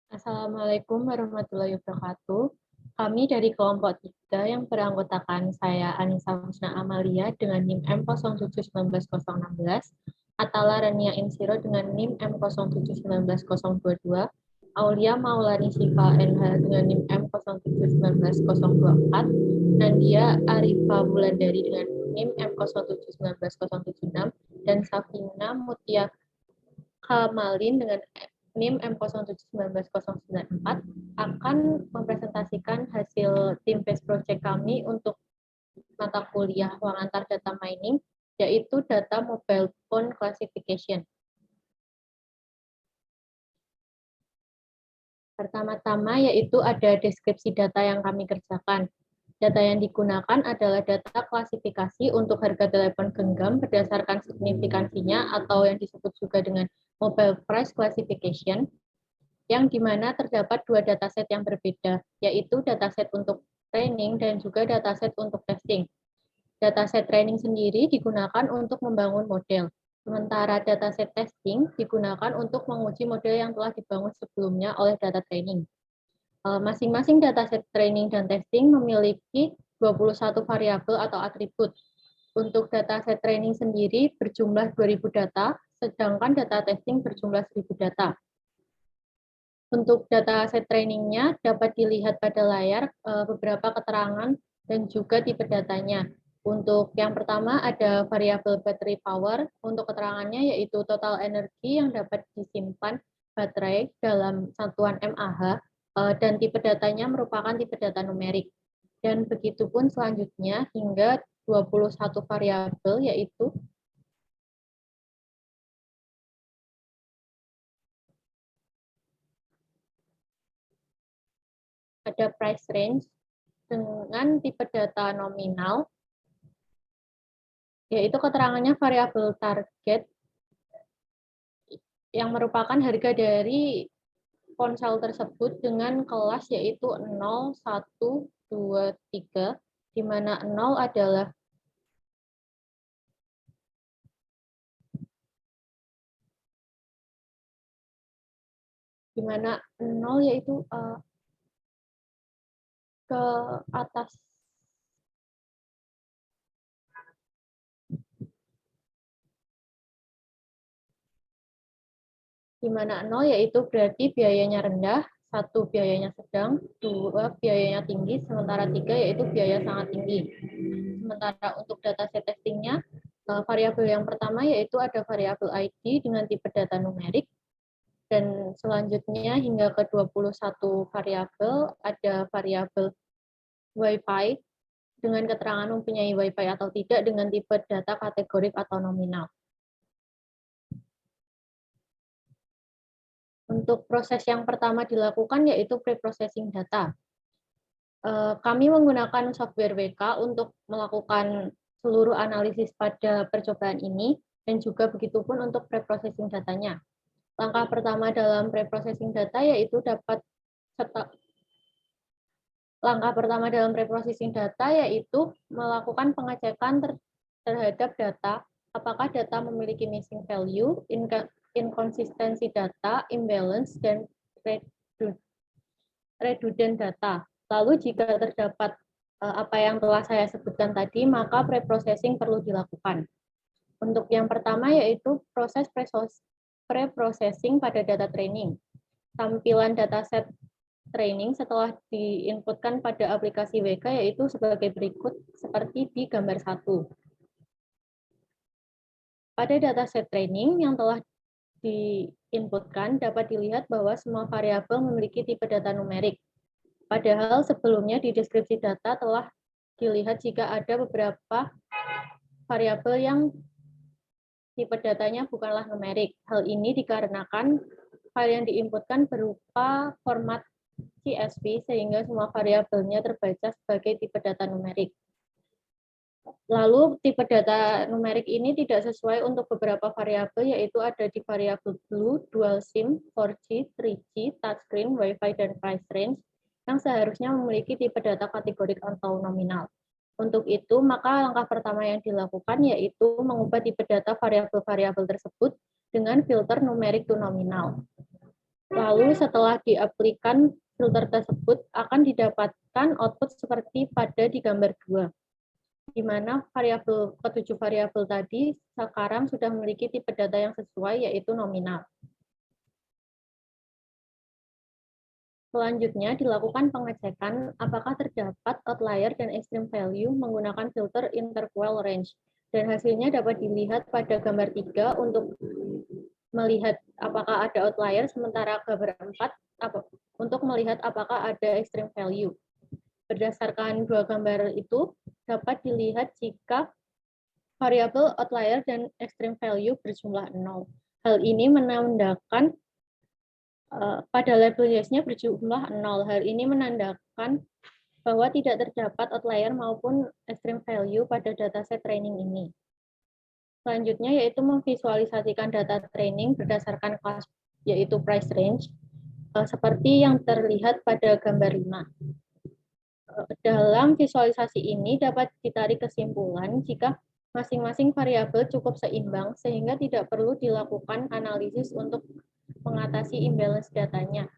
Assalamualaikum warahmatullahi wabarakatuh. Kami dari kelompok 3 yang beranggotakan saya Anissa Husna Amalia dengan NIM M07191016, Atala Rania Insiro dengan NIM M07191022, Aulia Maulani Siva NH dengan NIM M07191024, Nandia Arifa Wulandari dengan NIM M07191076, dan Safina Mutia Kamalin dengan NIM M07191094 akan mempresentasikan hasil tim base project kami untuk mata kuliah ruang antar data mining, yaitu data mobile phone classification. Pertama-tama yaitu ada deskripsi data yang kami kerjakan. Data yang digunakan adalah data klasifikasi untuk harga telepon genggam berdasarkan signifikansinya atau yang disebut juga dengan mobile price classification, yang dimana terdapat dua dataset yang berbeda, yaitu dataset untuk training dan juga dataset untuk testing. Dataset training sendiri digunakan untuk membangun model, sementara dataset testing digunakan untuk menguji model yang telah dibangun sebelumnya oleh data training. Masing-masing dataset training dan testing memiliki 21 variabel atau atribut. Untuk dataset training sendiri berjumlah 2.000 data, sedangkan data testing berjumlah 1.000 data. Untuk dataset trainingnya dapat dilihat pada layar beberapa keterangan dan juga tipe datanya. Untuk yang pertama ada variabel battery power, untuk keterangannya yaitu total energi yang dapat disimpan baterai dalam satuan mAh, dan tipe datanya merupakan tipe data numerik. Dan begitu pun selanjutnya hingga 21 variabel yaitu ada price range dengan tipe data nominal, yaitu keterangannya variabel target yang merupakan harga dari ponsel tersebut dengan kelas yaitu 0, 1, 2, 3, di mana 0 adalah yaitu ke atas, di mana 0 yaitu berarti biayanya rendah, 1 biayanya sedang, 2 biayanya tinggi, sementara 3 yaitu biaya sangat tinggi. Sementara untuk dataset testingnya, variabel yang pertama yaitu ada variabel ID dengan tipe data numerik, dan selanjutnya hingga ke 21 variabel ada variabel Wi-Fi dengan keterangan mempunyai Wi-Fi atau tidak dengan tipe data kategorik atau nominal. Untuk proses yang pertama dilakukan yaitu pre-processing data. Kami menggunakan software WK untuk melakukan seluruh analisis pada percobaan ini, dan juga begitu pun untuk pre-processing datanya. Langkah pertama dalam pre-processing data yaitu melakukan pengecekan terhadap data, apakah data memiliki missing value, inkonsistensi data, imbalance, dan redundant data. Lalu jika terdapat apa yang telah saya sebutkan tadi, maka pre-processing perlu dilakukan. Untuk yang pertama yaitu proses pre-processing pada data training. Tampilan dataset training setelah diinputkan pada aplikasi WK yaitu sebagai berikut seperti di gambar 1. Pada dataset training yang telah diinputkan dapat dilihat bahwa semua variabel memiliki tipe data numerik. Padahal sebelumnya di deskripsi data telah dilihat jika ada beberapa variabel yang tipe datanya bukanlah numerik. Hal ini dikarenakan file yang diinputkan berupa format CSV sehingga semua variabelnya terbaca sebagai tipe data numerik. Lalu tipe data numerik ini tidak sesuai untuk beberapa variabel, yaitu ada di variabel blue, dual SIM, 4G, 3G, touchscreen, Wi-Fi, dan price range, yang seharusnya memiliki tipe data kategorik atau nominal. Untuk itu, maka langkah pertama yang dilakukan yaitu mengubah tipe data variabel-variabel tersebut dengan filter numerik to nominal. Lalu setelah diaplikan filter tersebut akan didapatkan output seperti pada di gambar 2, di mana ketujuh variabel tadi sekarang sudah memiliki tipe data yang sesuai, yaitu nominal. Selanjutnya dilakukan pengecekan apakah terdapat outlier dan extreme value menggunakan filter interval range. Dan hasilnya dapat dilihat pada gambar 3 untuk melihat apakah ada outlier, sementara gambar 4 untuk melihat apakah ada extreme value. Berdasarkan dua gambar itu, dapat dilihat jika variabel outlier dan extreme value berjumlah 0. Hal ini menandakan pada label yes-nya berjumlah 0. Hal ini menandakan bahwa tidak terdapat outlier maupun extreme value pada dataset training ini. Selanjutnya yaitu memvisualisasikan data training berdasarkan kelas, yaitu price range, seperti yang terlihat pada gambar 5. Dalam visualisasi ini dapat ditarik kesimpulan jika masing-masing variabel cukup seimbang sehingga tidak perlu dilakukan analisis untuk mengatasi imbalance datanya.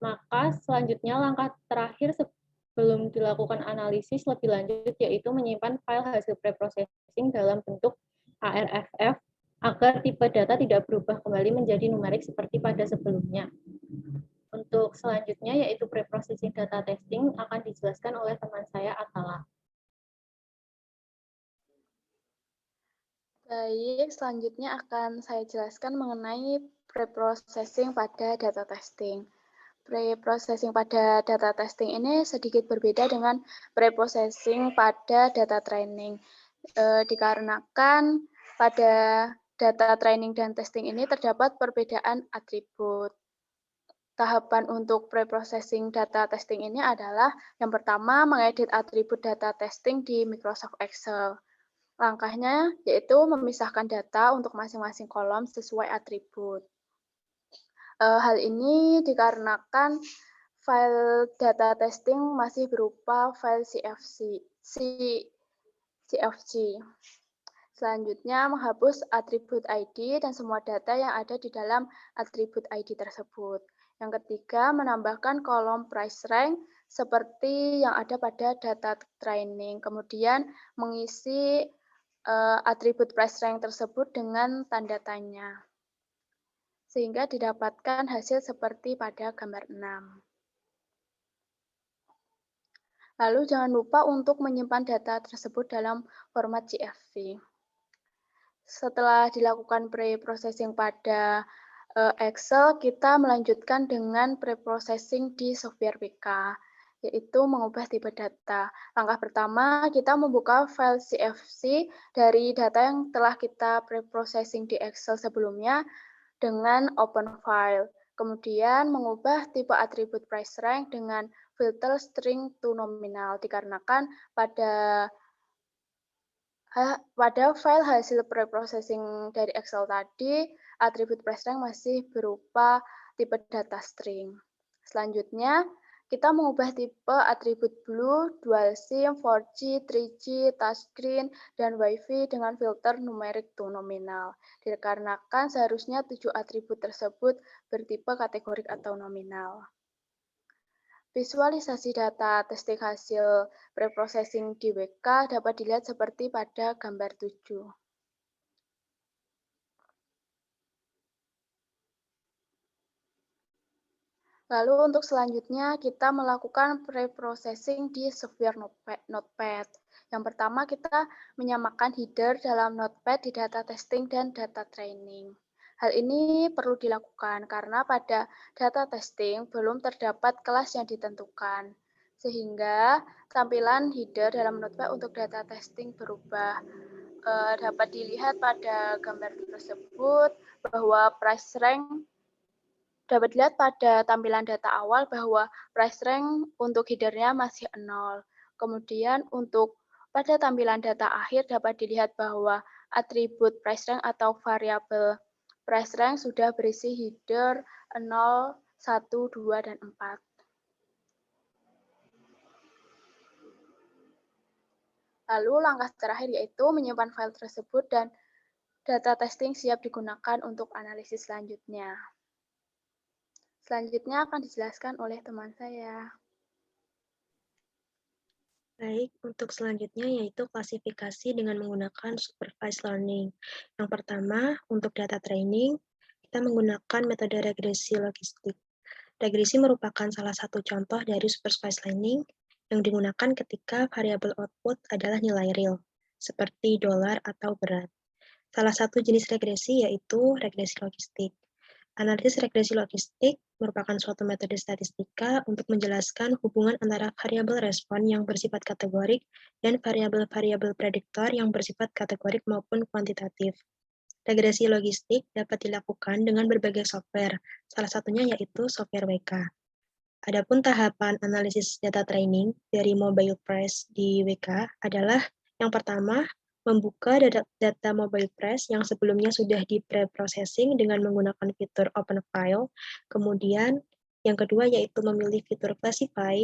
Maka selanjutnya langkah terakhir sebelum dilakukan analisis lebih lanjut yaitu menyimpan file hasil preprocessing dalam bentuk ARFF agar tipe data tidak berubah kembali menjadi numerik seperti pada sebelumnya. Untuk selanjutnya yaitu preprocessing data testing akan dijelaskan oleh teman saya Atala. Baik, selanjutnya akan saya jelaskan mengenai preprocessing pada data testing. Preprocessing pada data testing ini sedikit berbeda dengan preprocessing pada data training. Dikarenakan pada data training dan testing ini terdapat perbedaan atribut. Tahapan untuk preprocessing data testing ini adalah yang pertama mengedit atribut data testing di Microsoft Excel. Langkahnya yaitu memisahkan data untuk masing-masing kolom sesuai atribut. Hal ini dikarenakan file data testing masih berupa file CFG. Selanjutnya, menghapus atribut ID dan semua data yang ada di dalam atribut ID tersebut. Yang ketiga, menambahkan kolom price rank seperti yang ada pada data training. Kemudian, mengisi atribut price rank tersebut dengan tanda tanya, sehingga didapatkan hasil seperti pada gambar 6. Lalu jangan lupa untuk menyimpan data tersebut dalam format CSV. Setelah dilakukan pre-processing pada Excel, kita melanjutkan dengan pre-processing di software WK, yaitu mengubah tipe data. Langkah pertama, kita membuka file CSV dari data yang telah kita pre-processing di Excel sebelumnya dengan open file. Kemudian mengubah tipe atribut price rank dengan filter string to nominal, dikarenakan pada file hasil preprocessing dari Excel tadi, atribut price rank masih berupa tipe data string. Selanjutnya, kita mengubah tipe atribut blue, dual SIM, 4G, 3G, touchscreen, dan WiFi dengan filter numeric to nominal. Dikarenakan seharusnya 7 atribut tersebut bertipe kategorik atau nominal. Visualisasi data testing hasil preprocessing di WK dapat dilihat seperti pada gambar 7. Lalu untuk selanjutnya kita melakukan preprocessing di software Notepad. Yang pertama kita menyamakan header dalam Notepad di data testing dan data training. Hal ini perlu dilakukan karena pada data testing belum terdapat kelas yang ditentukan, sehingga tampilan header dalam Notepad untuk data testing berubah. Dapat dilihat pada gambar tersebut bahwa price rank dapat dilihat pada tampilan data awal bahwa price rank untuk headernya masih 0. Kemudian untuk pada tampilan data akhir dapat dilihat bahwa atribut price rank atau variabel price rank sudah berisi header 0, 1, 2, dan 4. Lalu langkah terakhir yaitu menyimpan file tersebut dan data testing siap digunakan untuk analisis selanjutnya. Selanjutnya akan dijelaskan oleh teman saya. Baik, untuk selanjutnya yaitu klasifikasi dengan menggunakan supervised learning. Yang pertama, untuk data training, kita menggunakan metode regresi logistik. Regresi merupakan salah satu contoh dari supervised learning yang digunakan ketika variabel output adalah nilai real, seperti dolar atau berat. Salah satu jenis regresi yaitu regresi logistik. Analisis regresi logistik merupakan suatu metode statistika untuk menjelaskan hubungan antara variabel respon yang bersifat kategorik dan variabel-variabel prediktor yang bersifat kategorik maupun kuantitatif. Regresi logistik dapat dilakukan dengan berbagai software, salah satunya yaitu software WK. Adapun tahapan analisis data training dari mobile price di WK adalah yang pertama, membuka data mobile price yang sebelumnya sudah di pre-processing dengan menggunakan fitur open file. Kemudian, yang kedua yaitu memilih fitur classify.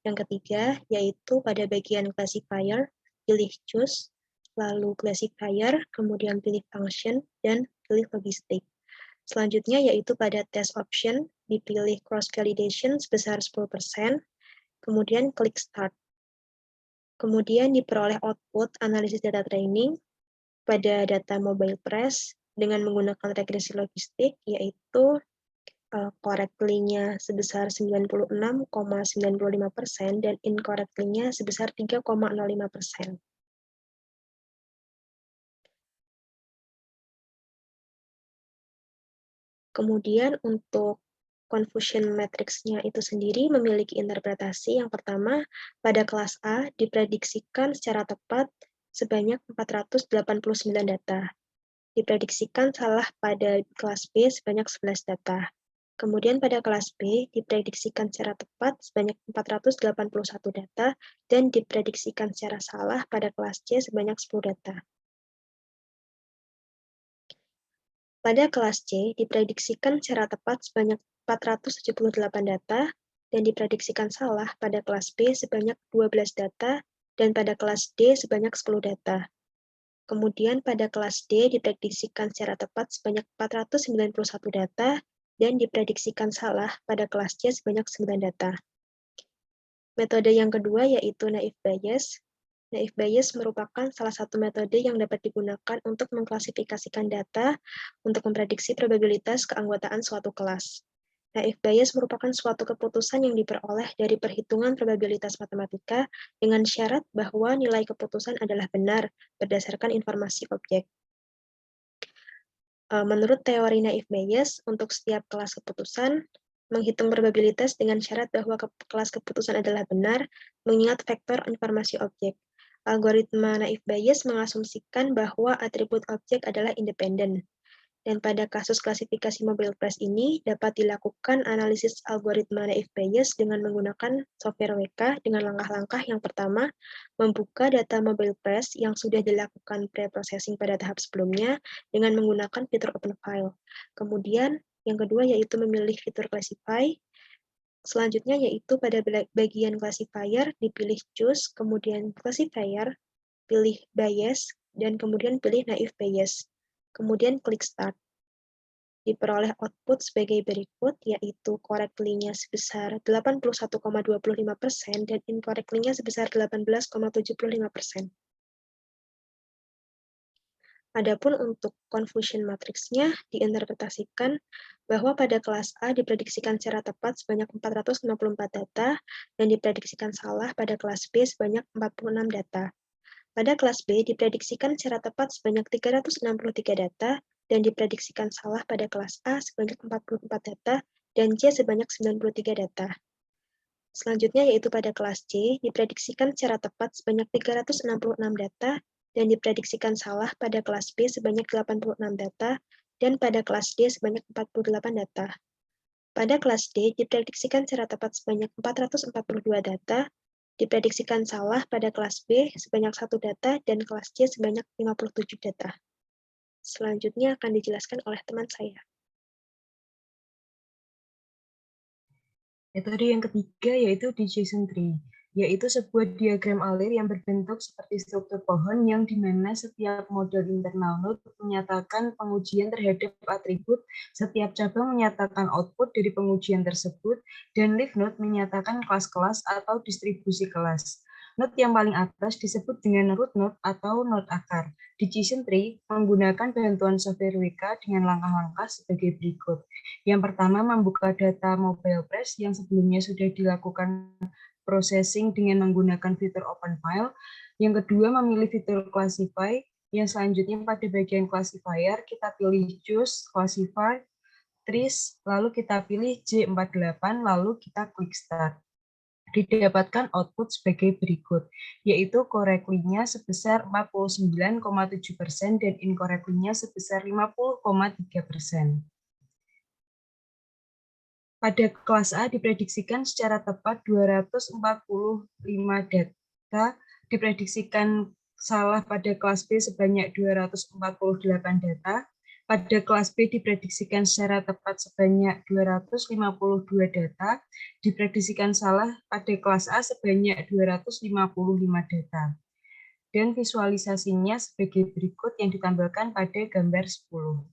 Yang ketiga yaitu pada bagian classifier, pilih choose, lalu classifier, kemudian pilih function, dan pilih logistik. Selanjutnya yaitu pada test option, dipilih cross validation sebesar 10%, kemudian klik start. Kemudian diperoleh output analisis data training pada data mobile press dengan menggunakan regresi logistik, yaitu correctly-nya sebesar 96,95% dan incorrectly-nya sebesar 3,05%. Kemudian untuk confusion matrix-nya itu sendiri memiliki interpretasi yang pertama, pada kelas A diprediksikan secara tepat sebanyak 489 data. Diprediksikan salah pada kelas B sebanyak 11 data. Kemudian pada kelas B diprediksikan secara tepat sebanyak 481 data dan diprediksikan secara salah pada kelas C sebanyak 10 data. Pada kelas C diprediksikan secara tepat sebanyak 478 data dan diprediksikan salah pada kelas B sebanyak 12 data dan pada kelas D sebanyak 10 data. Kemudian pada kelas D diprediksikan secara tepat sebanyak 491 data dan diprediksikan salah pada kelas C sebanyak 9 data. Metode yang kedua yaitu naive Bayes. Naive Bayes merupakan salah satu metode yang dapat digunakan untuk mengklasifikasikan data untuk memprediksi probabilitas keanggotaan suatu kelas. Naive Bayes merupakan suatu keputusan yang diperoleh dari perhitungan probabilitas matematika dengan syarat bahwa nilai keputusan adalah benar berdasarkan informasi objek. Menurut teori naive Bayes, untuk setiap kelas keputusan, menghitung probabilitas dengan syarat bahwa kelas keputusan adalah benar, mengingat vektor informasi objek. Algoritma naive Bayes mengasumsikan bahwa atribut objek adalah independen. Dan pada kasus klasifikasi mobile price ini dapat dilakukan analisis algoritma naive Bayes dengan menggunakan software WK dengan langkah-langkah yang pertama, membuka data mobile price yang sudah dilakukan pre-processing pada tahap sebelumnya dengan menggunakan fitur open file. Kemudian yang kedua yaitu memilih fitur classify. Selanjutnya yaitu pada bagian classifier dipilih choose, kemudian classifier, pilih Bayes, dan kemudian pilih naive Bayes. Kemudian klik start. Diperoleh output sebagai berikut, yaitu correctly-nya sebesar 81,25% dan incorrectly-nya sebesar 18,75%. Adapun untuk confusion matrix-nya diinterpretasikan bahwa pada kelas A diprediksikan secara tepat sebanyak 464 data dan diprediksikan salah pada kelas B sebanyak 46 data. Pada kelas B diprediksikan secara tepat sebanyak 363 data dan diprediksikan salah pada kelas A sebanyak 44 data dan C sebanyak 93 data. Selanjutnya yaitu pada kelas C diprediksikan secara tepat sebanyak 366 data dan diprediksikan salah pada kelas B sebanyak 86 data dan pada kelas D sebanyak 48 data. Pada kelas D diprediksikan secara tepat sebanyak 442 data, diprediksikan salah pada kelas B sebanyak 1 data dan kelas C sebanyak 57 data. Selanjutnya akan dijelaskan oleh teman saya. Metode yang ketiga yaitu decision tree. yaitu sebuah diagram alir yang berbentuk seperti struktur pohon yang di mana setiap model internal node menyatakan pengujian terhadap atribut, setiap cabang menyatakan output dari pengujian tersebut, dan leaf node menyatakan kelas-kelas atau distribusi kelas. Node yang paling atas disebut dengan root node atau node akar. Decision tree menggunakan bantuan software WK dengan langkah-langkah sebagai berikut. Yang pertama, membuka data mobile press yang sebelumnya sudah dilakukan processing dengan menggunakan fitur open file. Yang kedua, memilih fitur classify. Yang selanjutnya pada bagian classifier, kita pilih choose, classify, trace, lalu kita pilih J48, lalu kita klik start. Didapatkan output sebagai berikut, yaitu correctly-nya sebesar 49,7% dan incorrectly-nya sebesar 50,3%. Pada kelas A diprediksikan secara tepat 245 data, diprediksikan salah pada kelas B sebanyak 248 data, pada kelas B diprediksikan secara tepat sebanyak 252 data, diprediksikan salah pada kelas A sebanyak 255 data. Dan visualisasinya sebagai berikut yang ditampilkan pada gambar 10.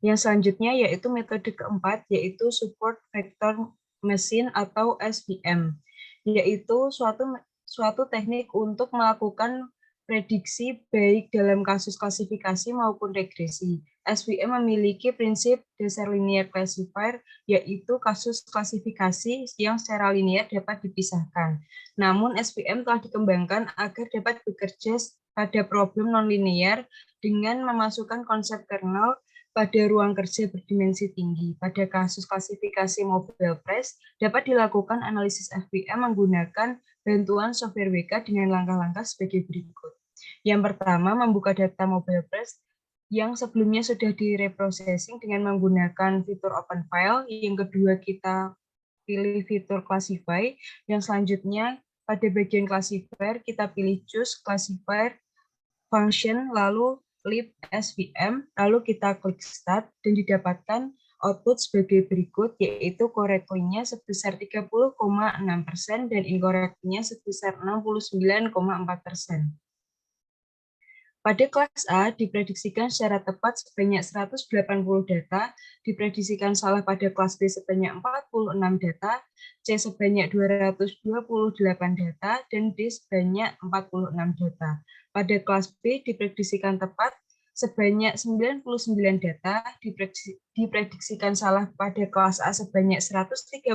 Yang selanjutnya yaitu metode keempat, yaitu support vector machine atau SVM, yaitu suatu teknik untuk melakukan prediksi baik dalam kasus klasifikasi maupun regresi. SVM memiliki prinsip dasar linear classifier, yaitu kasus klasifikasi yang secara linear dapat dipisahkan. Namun SVM telah dikembangkan agar dapat bekerja pada problem nonlinear dengan memasukkan konsep kernel pada ruang kerja berdimensi tinggi. Pada kasus klasifikasi mobile press, dapat dilakukan analisis FVM menggunakan bantuan software WK dengan langkah-langkah sebagai berikut. Yang pertama, membuka data mobile press yang sebelumnya sudah direprocessing dengan menggunakan fitur open file. Yang kedua, kita pilih fitur classify. Yang selanjutnya, pada bagian classifier, kita pilih choose, classifier, function, lalu lib SVM, lalu kita klik start dan didapatkan output sebagai berikut, yaitu correctly-nya sebesar 30,6% dan incorrect-nya sebesar 69,4%. Pada kelas A diprediksikan secara tepat sebanyak 180 data, diprediksikan salah pada kelas B sebanyak 46 data, C sebanyak 228 data, dan D sebanyak 46 data. Pada kelas B diprediksikan tepat sebanyak 99 data, diprediksikan salah pada kelas A sebanyak 136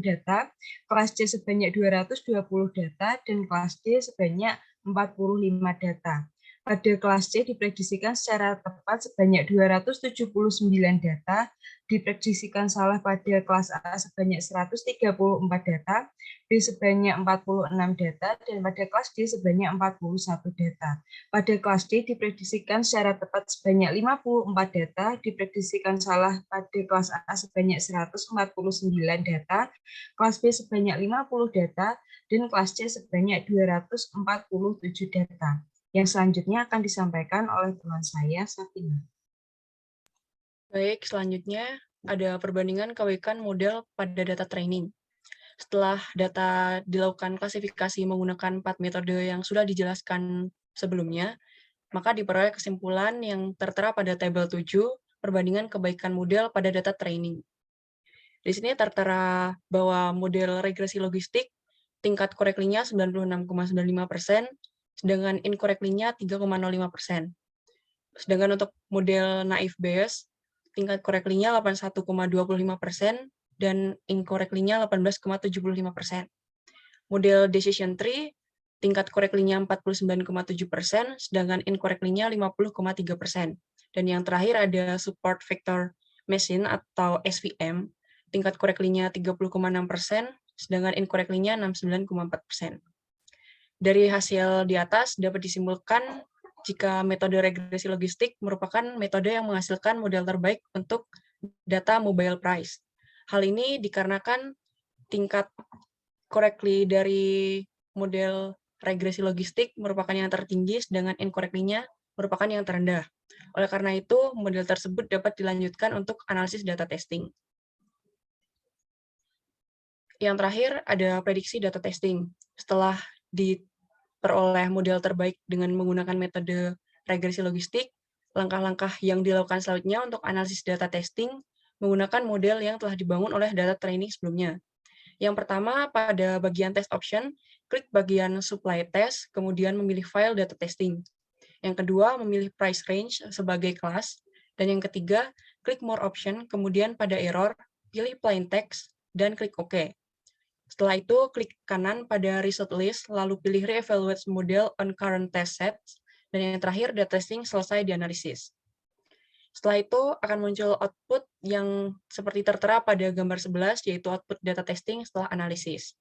data, kelas C sebanyak 220 data, dan kelas D sebanyak 45 data. Pada kelas C diprediksikan secara tepat sebanyak 279 data, diprediksikan salah pada kelas A sebanyak 134 data, B sebanyak 46 data, dan pada kelas D sebanyak 41 data. Pada kelas D diprediksikan secara tepat sebanyak 54 data, diprediksikan salah pada kelas A sebanyak 149 data, kelas B sebanyak 50 data, dan kelas C sebanyak 247 data. Yang selanjutnya akan disampaikan oleh teman saya, Safina. Baik, selanjutnya ada perbandingan kebaikan model pada data training. Setelah data dilakukan klasifikasi menggunakan 4 metode yang sudah dijelaskan sebelumnya, maka diperoleh kesimpulan yang tertera pada tabel 7, perbandingan kebaikan model pada data training. Di sini tertera bahwa model regresi logistik tingkat correctly-nya 96,95%, sedangkan incorrectly-nya 3,05%. Sedangkan untuk model naive Bayes, tingkat correctly-nya 81,25% dan incorrectly-nya 18,75%. Model decision tree, tingkat correctly-nya 49,7%, sedangkan incorrectly-nya 50,3%. Dan yang terakhir ada support vector machine atau SVM, tingkat correctly-nya 30,6%, sedangkan incorrectly-nya 69,4%. Dari hasil di atas dapat disimpulkan jika metode regresi logistik merupakan metode yang menghasilkan model terbaik untuk data mobile price. Hal ini dikarenakan tingkat correctly dari model regresi logistik merupakan yang tertinggi, sedangkan incorrectly-nya merupakan yang terendah. Oleh karena itu, model tersebut dapat dilanjutkan untuk analisis data testing. Yang terakhir ada prediksi data testing. Setelah diperoleh model terbaik dengan menggunakan metode regresi logistik, langkah-langkah yang dilakukan selanjutnya untuk analisis data testing menggunakan model yang telah dibangun oleh data training sebelumnya. Yang pertama, pada bagian test option, klik bagian supply test, kemudian memilih file data testing. Yang kedua, memilih price range sebagai kelas. Dan yang ketiga, klik more option, kemudian pada error, pilih plain text, dan klik OK. Setelah itu, klik kanan pada result list, lalu pilih re-evaluate model on current test sets, dan yang terakhir, data testing selesai dianalisis. Setelah itu, akan muncul output yang seperti tertera pada gambar 11, yaitu output data testing setelah analisis.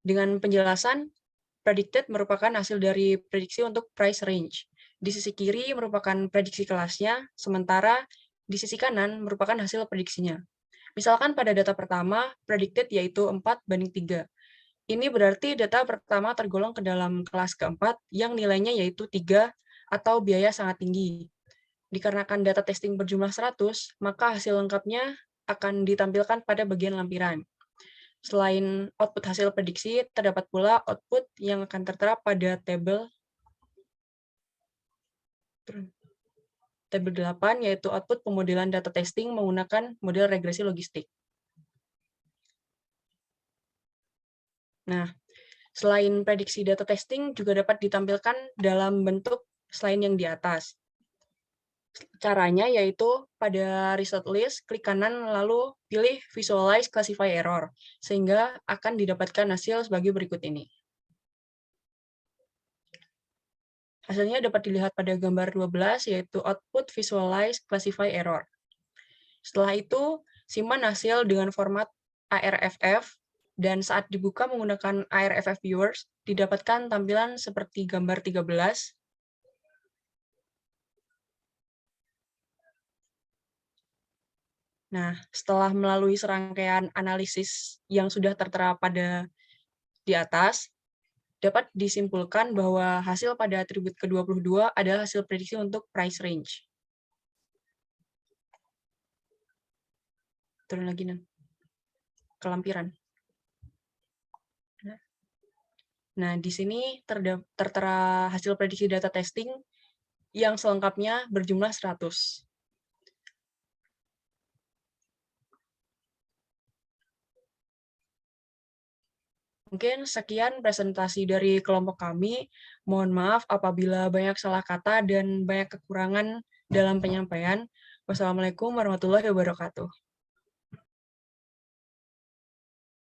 Dengan penjelasan, predicted merupakan hasil dari prediksi untuk price range. Di sisi kiri merupakan prediksi kelasnya, sementara di sisi kanan merupakan hasil prediksinya. Misalkan pada data pertama, predicted yaitu 4:3. Ini berarti data pertama tergolong ke dalam kelas keempat yang nilainya yaitu 3 atau biaya sangat tinggi. Dikarenakan data testing berjumlah 100, maka hasil lengkapnya akan ditampilkan pada bagian lampiran. Selain output hasil prediksi, terdapat pula output yang akan tertera tabel 8, yaitu output pemodelan data testing menggunakan model regresi logistik. Nah, selain prediksi data testing juga dapat ditampilkan dalam bentuk selain yang di atas. Caranya yaitu pada result list, klik kanan lalu pilih visualize classify error, sehingga akan didapatkan hasil sebagai berikut ini. Hasilnya dapat dilihat pada gambar 12, yaitu output visualize classify error. Setelah itu, simpan hasil dengan format ARFF, dan saat dibuka menggunakan ARFF viewers, didapatkan tampilan seperti gambar 13. Nah, setelah melalui serangkaian analisis yang sudah tertera pada di atas, dapat disimpulkan bahwa hasil pada atribut ke-22 adalah hasil prediksi untuk price range. Turun lagi, ke lampiran. Nah, di sini tertera hasil prediksi data testing yang selengkapnya berjumlah 100. Mungkin sekian presentasi dari kelompok kami. Mohon maaf apabila banyak salah kata dan banyak kekurangan dalam penyampaian. Wassalamualaikum warahmatullahi wabarakatuh.